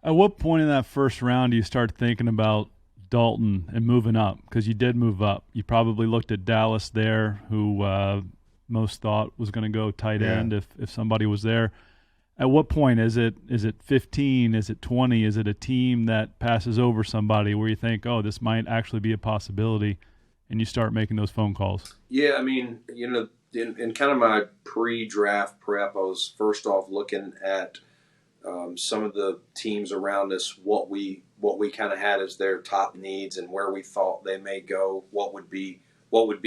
At what point in that first round do you start thinking about Dalton and moving up? Because you did move up. You probably looked at Dallas there, who most thought was going to go tight end if somebody was there. At what point is it 15? Is it 20? Is it a team that passes over somebody where you think, oh, this might actually be a possibility, and you start making those phone calls? Yeah, I mean, in kind of my pre-draft prep, I was first off looking at some of the teams around us, what we kind of had as their top needs and where we thought they may go, what would be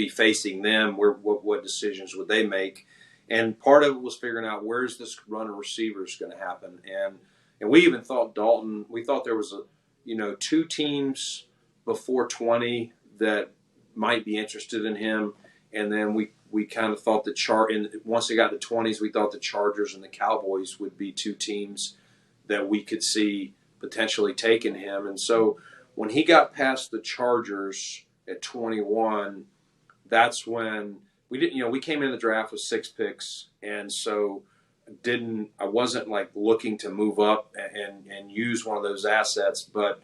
facing them, what decisions would they make. And part of it was figuring out where's this run of receivers going to happen. And we even thought Dalton, we thought there was two teams before 20 that might be interested in him. And then we kind of thought once they got to the 20s, we thought the Chargers and the Cowboys would be two teams that we could see potentially taking him. And so when he got past the Chargers at 21, that's when we came in the draft with 6 picks, and so I wasn't like looking to move up and use one of those assets, but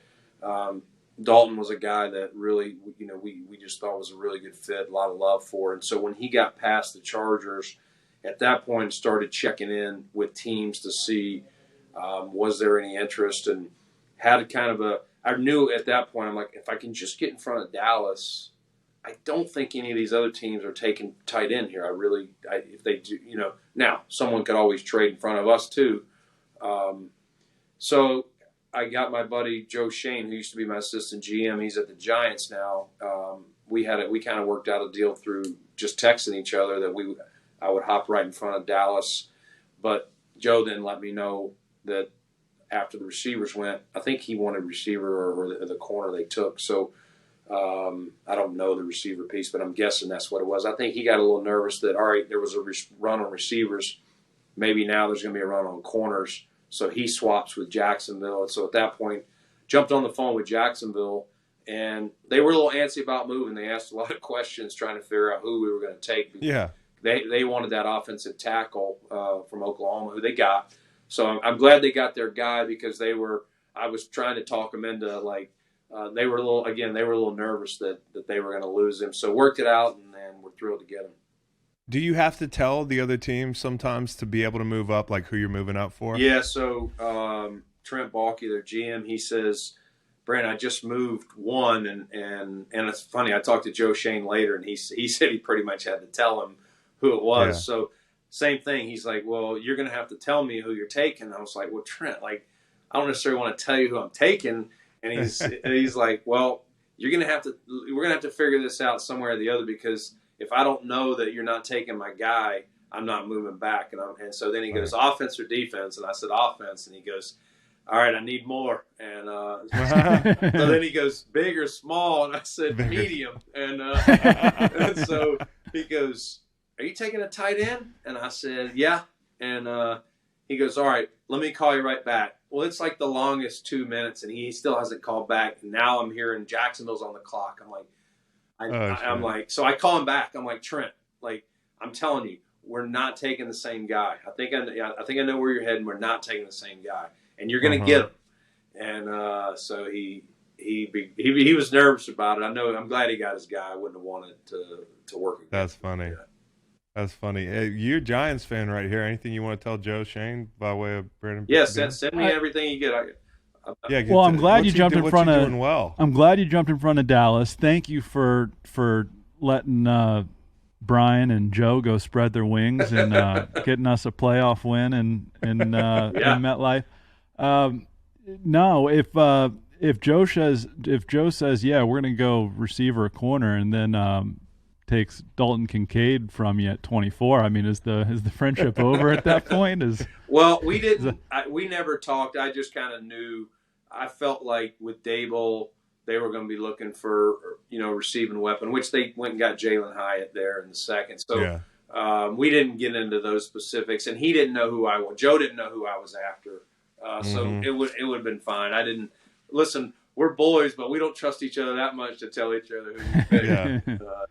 Dalton was a guy that really, we just thought was a really good fit, a lot of love for. And so when he got past the Chargers, at that point started checking in with teams to see was there any interest, and had I knew at that point, I'm like, if I can just get in front of Dallas, I don't think any of these other teams are taking tight end here. If they do, now someone could always trade in front of us too. So I got my buddy Joe Shane, who used to be my assistant GM. He's at the Giants now. We kind of worked out a deal through just texting each other that I would hop right in front of Dallas. But Joe then let me know that after the receivers went, I think he wanted receiver or the corner they took. So I don't know the receiver piece, but I'm guessing that's what it was. I think he got a little nervous that, all right, there was a run on receivers. Maybe now there's going to be a run on corners. So he swaps with Jacksonville. And so at that point, jumped on the phone with Jacksonville, and they were a little antsy about moving. They asked a lot of questions trying to figure out who we were going to take. Yeah. They wanted that offensive tackle from Oklahoma, who they got. So I'm glad they got their guy, because I was trying to talk them into they were a little nervous that they were going to lose him. So worked it out, and we're thrilled to get him. Do you have to tell the other team sometimes to be able to move up, like who you're moving up for? Yeah. So Trent Baalke, their GM, he says, Brandon, I just moved one, and it's funny. I talked to Joe Shane later, and he said he pretty much had to tell him who it was. Yeah. So same thing. He's like, well, you're going to have to tell me who you're taking. I was like, well, Trent, I don't necessarily want to tell you who I'm taking. And he's like, well, we're going to have to figure this out somewhere or the other, because if I don't know that you're not taking my guy, I'm not moving back. And so then he goes, offense or defense? And I said, offense. And he goes, all right, I need more. And so then he goes, big or small? And I said, medium. And so he goes, are you taking a tight end? And I said, yeah. And he goes, all right, let me call you right back. Well, it's like the longest 2 minutes, and he still hasn't called back. And now I'm hearing Jacksonville's on the clock. I'm like, so I call him back. I'm like, Trent, I'm telling you, we're not taking the same guy. I think I know where you're heading. We're not taking the same guy, and you're going to get him. And so he was nervous about it. I'm glad he got his guy. I wouldn't have wanted to work against That's him. funny. Yeah. That's funny. Hey, you're a Giants fan right here. Anything you want to tell Joe Shane by way of Brandon? Yeah, send me everything you get. Well, I'm glad you jumped in front of. Doing well. I'm glad you jumped in front of Dallas. Thank you for letting Brian and Joe go spread their wings and getting us a playoff win in MetLife. No, if Joe says yeah, we're gonna go receiver a corner, and then takes Dalton Kincaid from you at 24. I mean, is the friendship over at that point? Well, we didn't. We never talked. I just kind of knew. I felt like with Dable, they were going to be looking for receiving weapon, which they went and got Jalen Hyatt there in the second. So we didn't get into those specifics, and he didn't know who I was. Joe didn't know who I was after. So it would have been fine. I didn't listen. We're boys, but we don't trust each other that much to tell each other who you pick.